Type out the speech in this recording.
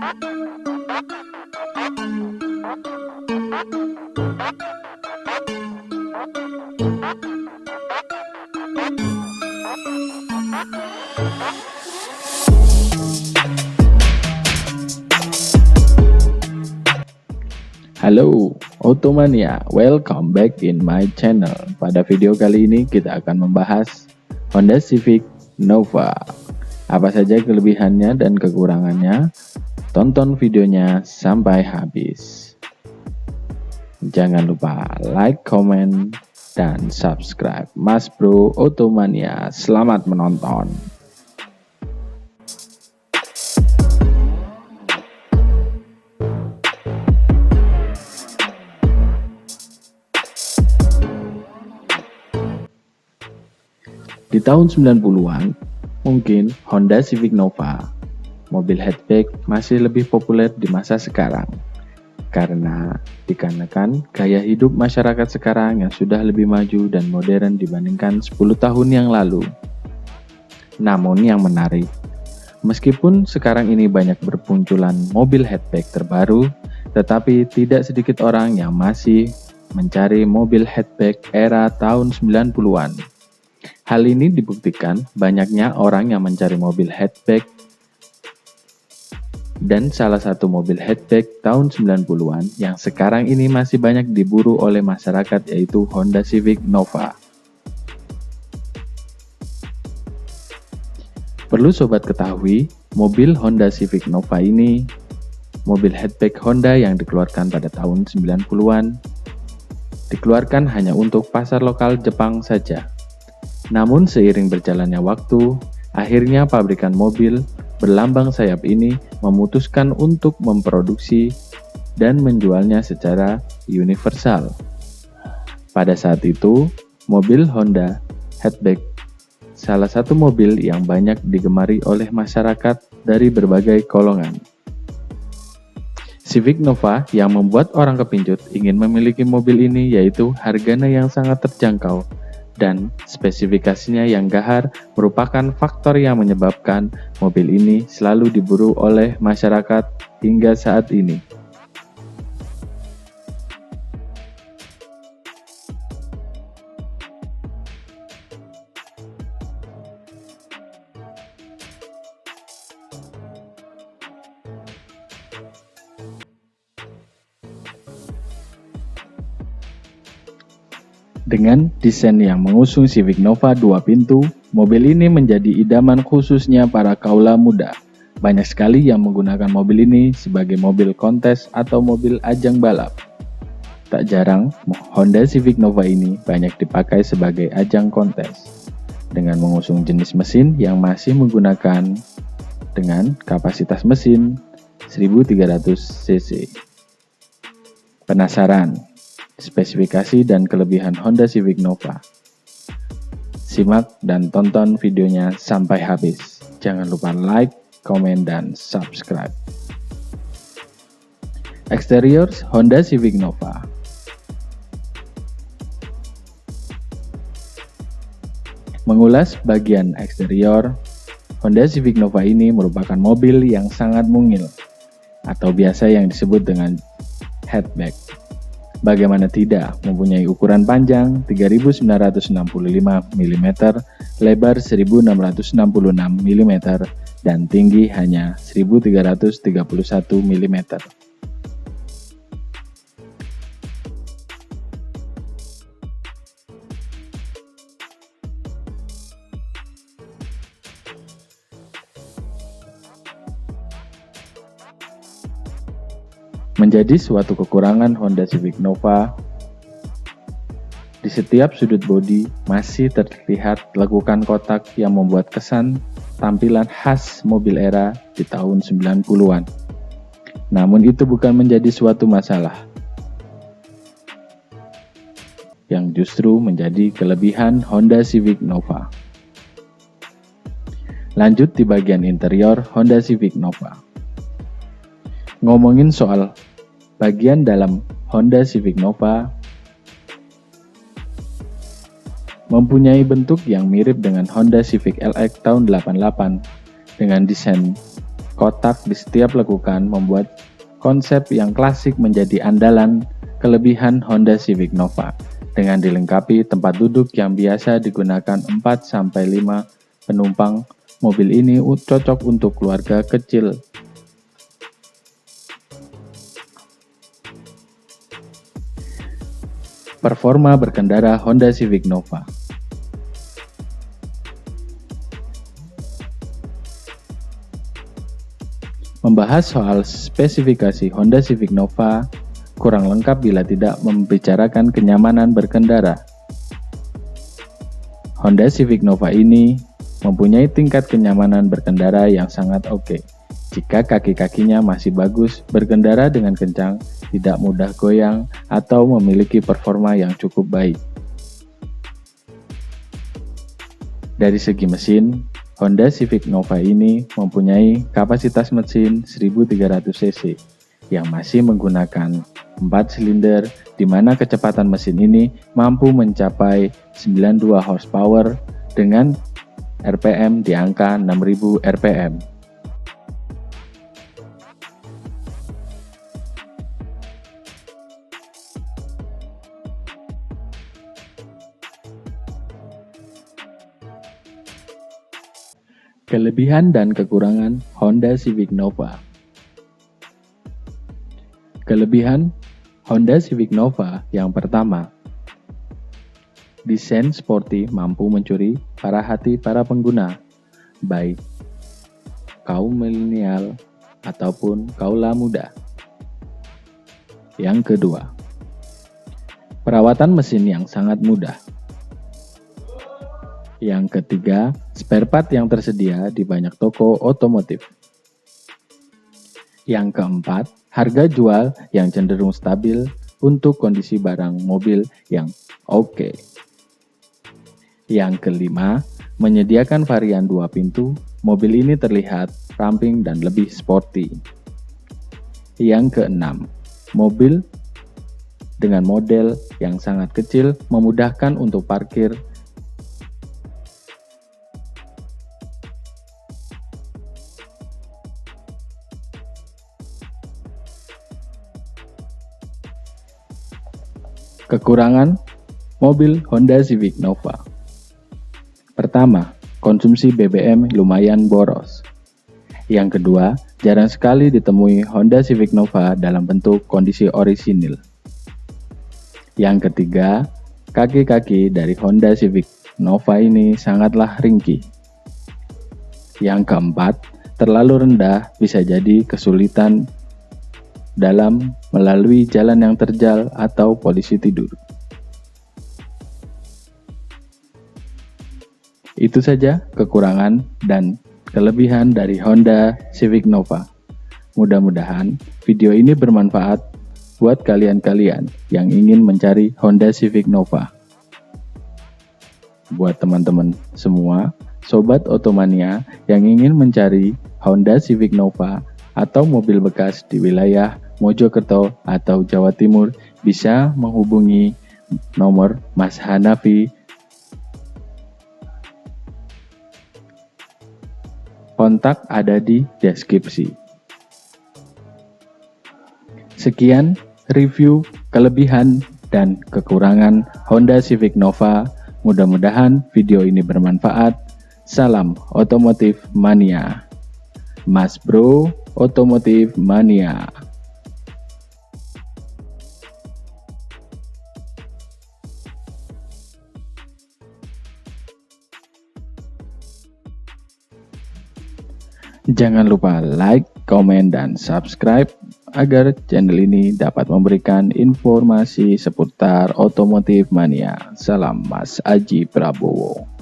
Halo Automania, welcome back in my channel. Pada video kali ini kita akan membahas Honda Civic Nova. Apa saja kelebihannya dan kekurangannya? Tonton videonya sampai habis. Jangan lupa like, comment, dan subscribe. Mas Bro Automania, selamat menonton. Di tahun 90-an, mungkin Honda Civic Nova, mobil hatchback masih lebih populer di masa sekarang. Karena dikarenakan gaya hidup masyarakat sekarang yang sudah lebih maju dan modern dibandingkan 10 tahun yang lalu. Namun yang menarik, meskipun sekarang ini banyak bermunculan mobil hatchback terbaru, tetapi tidak sedikit orang yang masih mencari mobil hatchback era tahun 90-an. Hal ini dibuktikan banyaknya orang yang mencari mobil hatchback dan salah satu mobil hatchback tahun 90-an yang sekarang ini masih banyak diburu oleh masyarakat yaitu Honda Civic Nova. Perlu sobat ketahui, mobil Honda Civic Nova ini mobil hatchback Honda yang dikeluarkan pada tahun 90-an, dikeluarkan hanya untuk pasar lokal Jepang saja. Namun seiring berjalannya waktu, akhirnya pabrikan mobil berlambang sayap ini memutuskan untuk memproduksi dan menjualnya secara universal. Pada saat itu, mobil Honda hatchback salah satu mobil yang banyak digemari oleh masyarakat dari berbagai golongan. Civic Nova yang membuat orang kepincut ingin memiliki mobil ini yaitu harganya yang sangat terjangkau dan spesifikasinya yang gahar merupakan faktor yang menyebabkan mobil ini selalu diburu oleh masyarakat hingga saat ini. Dengan desain yang mengusung Civic Nova 2 pintu, mobil ini menjadi idaman khususnya para kaula muda. Banyak sekali yang menggunakan mobil ini sebagai mobil kontes atau mobil ajang balap. Tak jarang, Honda Civic Nova ini banyak dipakai sebagai ajang kontes. Dengan mengusung jenis mesin yang masih menggunakan dengan kapasitas mesin 1300 cc. Penasaran? Spesifikasi dan kelebihan Honda Civic Nova. Simak dan tonton videonya sampai habis. Jangan lupa like, komen, dan subscribe. Eksterior Honda Civic Nova. Mengulas bagian eksterior, Honda Civic Nova ini merupakan mobil yang sangat mungil atau biasa yang disebut dengan hatchback. Bagaimana tidak, mempunyai ukuran panjang 3965 mm, lebar 1666 mm, dan tinggi hanya 1331 mm. Menjadi suatu kekurangan Honda Civic Nova, di setiap sudut bodi masih terlihat lekukan kotak yang membuat kesan tampilan khas mobil era di tahun 90-an. Namun itu bukan menjadi suatu masalah, yang justru menjadi kelebihan Honda Civic Nova. Lanjut di bagian interior Honda Civic Nova. Ngomongin soal bagian dalam Honda Civic Nova, mempunyai bentuk yang mirip dengan Honda Civic LX tahun 88 dengan desain Kotak di setiap lekukan membuat konsep yang klasik menjadi andalan kelebihan Honda Civic Nova dengan dilengkapi tempat duduk yang biasa digunakan 4-5 penumpang. Mobil ini cocok untuk keluarga kecil. Performa berkendara Honda Civic Nova. Membahas soal spesifikasi Honda Civic Nova kurang lengkap bila tidak membicarakan kenyamanan berkendara. Honda Civic Nova ini mempunyai tingkat kenyamanan berkendara yang sangat oke. Jika kaki-kakinya masih bagus, berkendara dengan kencang, tidak mudah goyang, atau memiliki performa yang cukup baik. Dari segi mesin, Honda Civic Nova ini mempunyai kapasitas mesin 1300 cc yang masih menggunakan 4 silinder, di mana kecepatan mesin ini mampu mencapai 92 horsepower dengan RPM di angka 6000 RPM. Kelebihan dan kekurangan Honda Civic Nova. Kelebihan Honda Civic Nova yang pertama, desain sporty mampu mencuri para hati para pengguna, baik kaum milenial ataupun kaula muda. Yang kedua, perawatan mesin yang sangat mudah. Yang ketiga, spare part yang tersedia di banyak toko otomotif. Yang keempat, harga jual yang cenderung stabil untuk kondisi barang mobil yang oke. Yang kelima, menyediakan varian 2 pintu, mobil ini terlihat ramping dan lebih sporty. Yang keenam, mobil dengan model yang sangat kecil memudahkan untuk parkir. Kekurangan mobil Honda Civic Nova. Pertama, konsumsi BBM lumayan boros. Yang kedua, jarang sekali ditemui Honda Civic Nova dalam bentuk kondisi orisinil. Yang ketiga, kaki-kaki dari Honda Civic Nova ini sangatlah ringkih. Yang keempat, terlalu rendah bisa jadi kesulitan dalam melalui jalan yang terjal atau polisi tidur. Itu saja kekurangan dan kelebihan dari Honda Civic Nova. Mudah-mudahan video ini bermanfaat buat kalian-kalian yang ingin mencari Honda Civic Nova. Buat teman-teman semua, Sobat Otomania yang ingin mencari Honda Civic Nova atau mobil bekas di wilayah Mojokerto atau Jawa Timur, bisa menghubungi nomor Mas Hanafi. Kontak ada di deskripsi. Sekian review kelebihan dan kekurangan Honda Civic Nova. Mudah-mudahan video ini bermanfaat. Salam Otomotif Mania. Mas Bro Otomotif Mania. Jangan lupa like, komen, dan subscribe agar channel ini dapat memberikan informasi seputar Otomotif Mania. Salam Mas Aji Prabowo.